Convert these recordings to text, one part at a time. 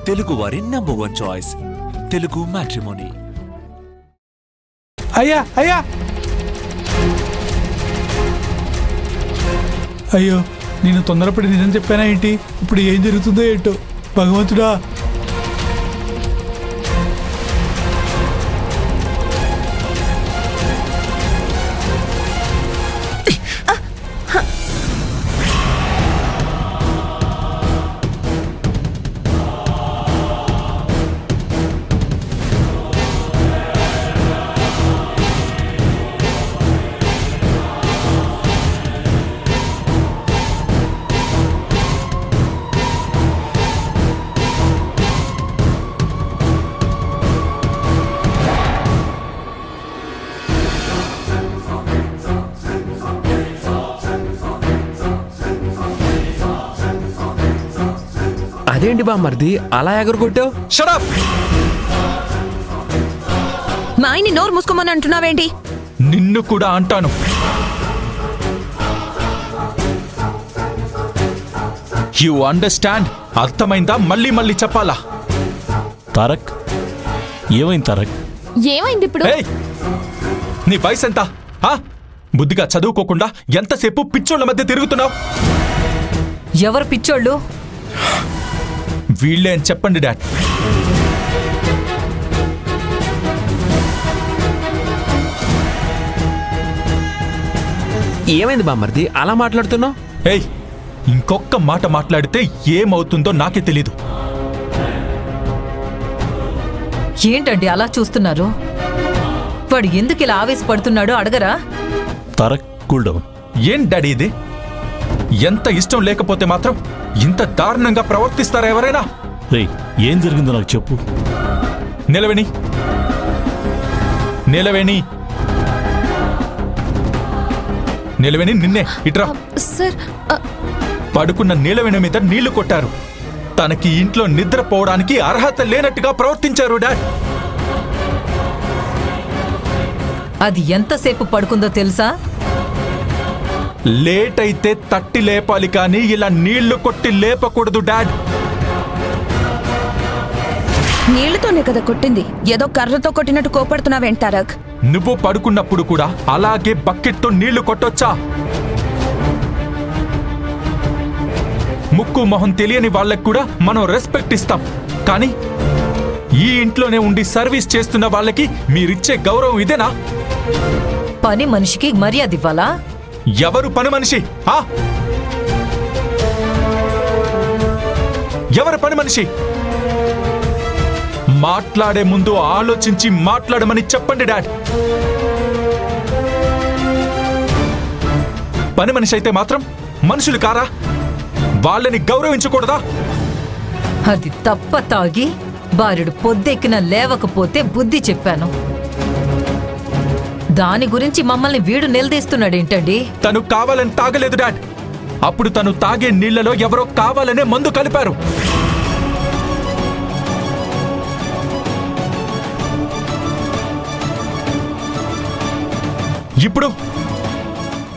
తెలుగు వారి number 1 choice Telugu matrimony. అయ్యా అయ్యా అయ్యో, నేను తొందరపడి నిజం చెప్పానా ఏంటి? ఇప్పుడు ఏం జరుగుతుందో ఏంటో భగవంతుడా. అదేంటి బామ్మర్ది అలా ఎగరగొట్టావు? Shut up! మా ఆయన్ని నోరు మూసుకోమని అంటున్నావేంటి? నిన్ను కూడా అంటాను. You understand? అర్థమైందా? మళ్ళీ మళ్ళీ చెప్పాలా? తారక్, ఏమైంది తారక్? ఏమైంది ఇప్పుడు? ఏయ్, నీ వయసు ఎంత? బుద్ధిగా చదువుకోకుండా ఎంతసేపు పిచ్చోళ్ళ మధ్య తిరుగుతున్నావు? ఎవరు పిచ్చోళ్ళు? వీళ్ళే అని చెప్పండి డాడ్. ఏమైంది బామ్మర్ది అలా మాట్లాడుతున్నావు? ఏయ్, ఇంకొక్క మాట మాట్లాడితే ఏమవుతుందో నాకే తెలీదు. ఏంటండి అలా చూస్తున్నారు? వాడు ఎందుకు ఇలా ఆవేశపడుతున్నాడో అడగరా? Tarak, cool down. ఏం డాడీ ఇది? ఎంత ఇష్టం లేకపోతే మాత్రం ఇంత దారుణంగా ప్రవర్తిస్తారా ఎవరైనా? రేయ్, ఏం జరిగిందో నాకు చెప్పు. నిలవేణి, నిలవేణి, నిలవేణి, నిన్నే ఇట్రా. సార్, పడుకున్న నీలవేణి మీద నీళ్లు కొట్టారు. తనకి ఇంట్లో నిద్రపోవడానికి అర్హత లేనట్టుగా ప్రవర్తించారు డాడ్. అది ఎంతసేపు పడుకుందో తెలుసా? లేట్ అయితే తట్టి లేపాలి కానీ ఇలా నీళ్లు కొట్టి లేపకూడదు డాడ్. నీళ్లతోనే కదా కొట్టింది, ఏదో కర్రతో కొట్టినట్టు కోపడుతున్నావేంటి తారక్? నువ్వు పడుకున్నప్పుడు కూడా అలాగే బకెట్తో నీళ్లు కొట్టొచ్చా? ముక్కు మొహం తెలియని వాళ్ళకి కూడా మనం రెస్పెక్ట్ ఇస్తాం, కానీ ఈ ఇంట్లోనే ఉండి సర్వీస్ చేస్తున్న వాళ్ళకి మీరిచ్చే గౌరవం ఇదేనా? పని మనిషికి మర్యాద ఇవ్వాలా? ఎవరు పని మనిషి? ఎవరు పని మనిషి? మాట్లాడే ముందు ఆలోచించి మాట్లాడమని చెప్పండి డాడ్. పని మనిషి అయితే మాత్రం మనుషులు కారా? వాళ్ళని గౌరవించకూడదా? అది తప్ప తాగి బారుడు పొద్దెక్కిన లేవకపోతే బుద్ధి చెప్పాను. దాని గురించి మమ్మల్ని వీడు నిలదీస్తున్నాడేంటండి? తను కావాలని తాగలేదు డాడ్. అప్పుడు తను తాగే నీళ్లలో ఎవరో కావాలనే మందు కలిపారు. ఇప్పుడు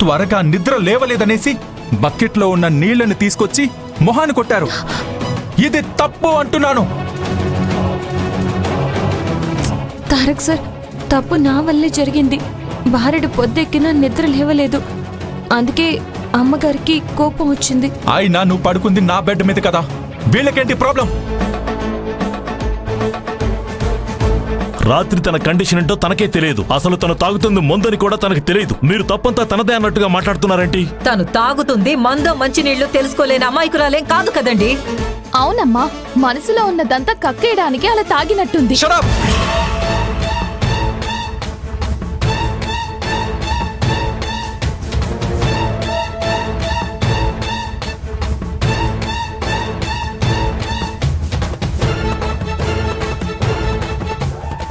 త్వరగా నిద్ర లేవలేదనేసి బకెట్లో ఉన్న నీళ్లను తీసుకొచ్చి మొహాన్ని కొట్టారు. ఇది తప్పు అంటున్నాను. తారక్ సార్, తప్పు నా వల్లే జరిగింది. భార్యడు పొద్దెక్కినా నిద్ర లేవలేదు, అందుకే అమ్మగారికి కోపం వచ్చింది. అయినా నువ్వు పడుకుంది నా బెడ్ మీద కదా, వీళ్ళకేంటి ప్రాబ్లం? రాత్రి తన కండిషన్ ఏంటో తనకే తెలియదు. అసలు తను తాగుతుంది మందని కూడా తనకు తెలియదు. మీరు తప్పంతా తనదే అన్నట్టుగా మాట్లాడుతున్నారేంటి? తను తాగుతుంది మందో మంచినీళ్లు తెలుసుకోలేని అమాయకురాలేం కాదు కదండి. అవునమ్మా, మనసులో ఉన్నదంతా కక్కేయడానికి అలా తాగినట్టుంది. Shut up!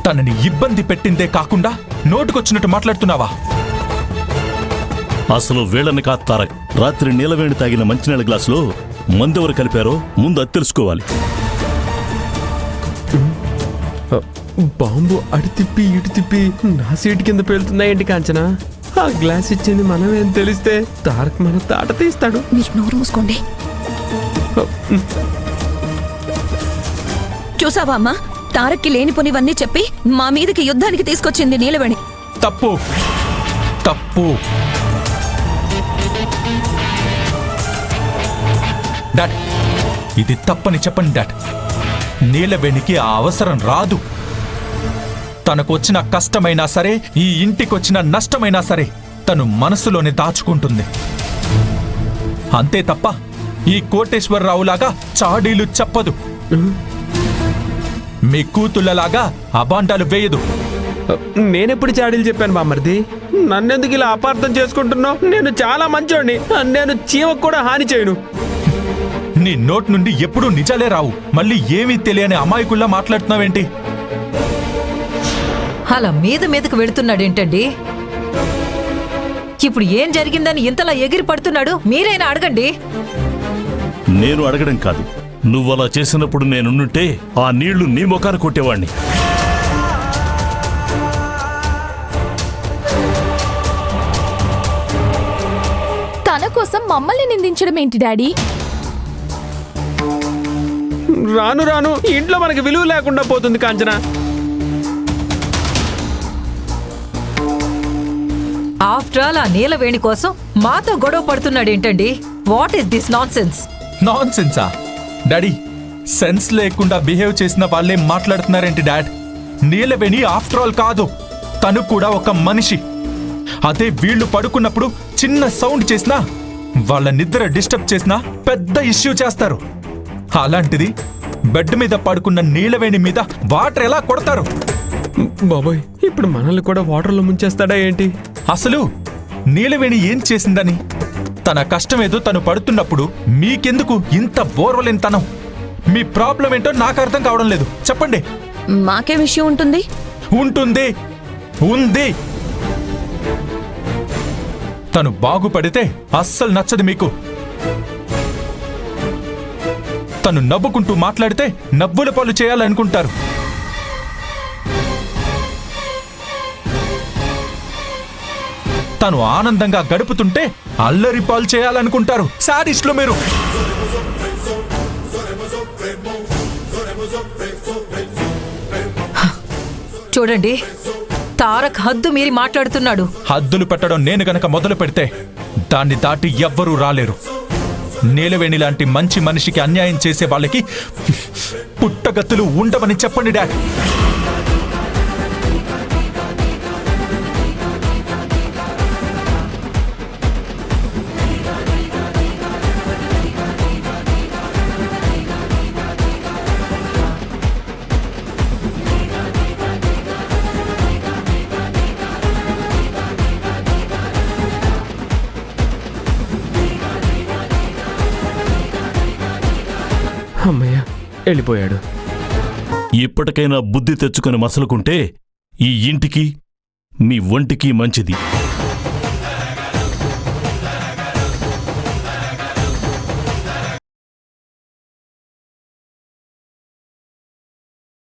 తనని ఇబ్బంది పెట్టిందే కాకుండా నోటుకొచ్చినట్టు మాట్లాడుతున్నావా? అసలు వీళ్ళని కాదు తారక్. రాత్రి నీలవేణి తాగిన మంచినీళ్ళ గ్లాసులో మందెవరు కలిపారో ముందు అది తెలుసుకోవాలి. బాంబు అటు తిప్పి ఇటు తిప్పి నా సీటు కింద పేలుతున్నాయేంటి కాంచనా? ఆ గ్లాస్ ఇచ్చింది మనమేం తెలిస్తే తారక్ మన తాట తీస్తాడు. మీరు నోరు మూసుకోండి. చూసావా అమ్మా, తారక్కి లేనిపోనివన్నీ చెప్పి మా మీదకి యుద్ధానికి తీసుకొచ్చింది నీలవేణి. తప్పు తప్పు. డాడ్, ఇది తప్పని చెప్పండి డాడ్. నీలవేణికి ఆ అవసరం రాదు. తనకొచ్చిన కష్టమైనా సరే, ఈ ఇంటికొచ్చిన నష్టమైనా సరే తను మనసులోనే దాచుకుంటుంది. అంతే తప్ప ఈ కోటేశ్వరరావులాగా చాడీలు చెప్పదు. మీ కూతుళ్ళలాగా అబాండాలు వేయదు. నేనెప్పుడు చాడీలు చెప్పాను బామ్మర్ది? నన్నెందుకు ఇలా అపార్థం చేసుకుంటున్నావు? నేను చాలా మంచోడిని. నేను చీమకు కూడా హాని చేయను. నీ నోట్ నుండి ఎప్పుడూ నిజాలే రావు. మళ్ళీ ఏమీ తెలియని అమాయకుల్లా మాట్లాడుతున్నావేంటి? అలా మీదకు వెళుతున్నాడేంటండి? ఇప్పుడు ఏం జరిగిందని ఇంతలా ఎగిరి పడుతున్నాడు? మీరైనా అడగండి. నేను అడగడం కాదు, నువ్వలా చేసినప్పుడు నేనుంటే ఆ నీళ్లు నీ ముఖాన్ని కొట్టేవాణ్ణి. తన కోసం మమ్మల్ని నిందించడం ఏంటి డాడీ? రాను రాను ఇంట్లో మనకి విలువ లేకుండా పోతుంది కాంచన. ఆఫ్టర్ ఆల్ ఆ నీలవేణి కోసం మాతో గొడవ పడుతున్నాడేంటండి? What is this nonsense? నాన్ సెన్సా? డాడీ, సెన్స్ లేకుండా బిహేవ్ చేసిన వాళ్ళే మాట్లాడుతున్నారేంటి డాడ్? నీలవేణి ఆఫ్టర్ ఆల్ కాదు, తను కూడా ఒక మనిషి. అదే వీళ్ళు పడుకున్నప్పుడు చిన్న సౌండ్ చేసినా, వాళ్ళ నిద్ర డిస్టర్బ్ చేసినా పెద్ద ఇష్యూ చేస్తారు. అలాంటిది బెడ్ మీద పడుకున్న నీలవేణి మీద వాటర్ ఎలా కొడతారు? బాబోయ్, ఇప్పుడు మనల్ని కూడా వాటర్లో ముంచేస్తాడా ఏంటి? అసలు నీలవేణి ఏం చేసిందని? తన కష్టమేదో తను పడుతున్నప్పుడు మీకెందుకు ఇంత బోర్వలేనితనం? మీ ప్రాబ్లం ఏంటో నాకు అర్థం కావడం లేదు. చెప్పండి. మాకే విషయం ఉంటుంది. ఉంటుంది, ఉంది. తను బాగుపడితే అస్సలు నచ్చదు మీకు. తను నవ్వుకుంటూ మాట్లాడితే నవ్వుల పాలు చేయాలనుకుంటారు. తను ఆనందంగా గడుపుతుంటే అల్లరి పాలు చేయాలనుకుంటారు. సాడిస్టులు మీరు. చూడండి, తారక్ హద్దు మీరి మాట్లాడుతున్నాడు. హద్దులు పెట్టడం నేను గనక మొదలు పెడితే దాన్ని దాటి ఎవ్వరూ రాలేరు. నీలవేణి లాంటి మంచి మనిషికి అన్యాయం చేసే వాళ్ళకి పుట్టగతులు ఉండవని చెప్పండి డాడ్. అమ్మయ్య, వెళ్ళిపోయాడు. ఇప్పటికైనా బుద్ధి తెచ్చుకొని మసలుకుంటే ఈ ఇంటికి మీ ఒంటికి మంచిది.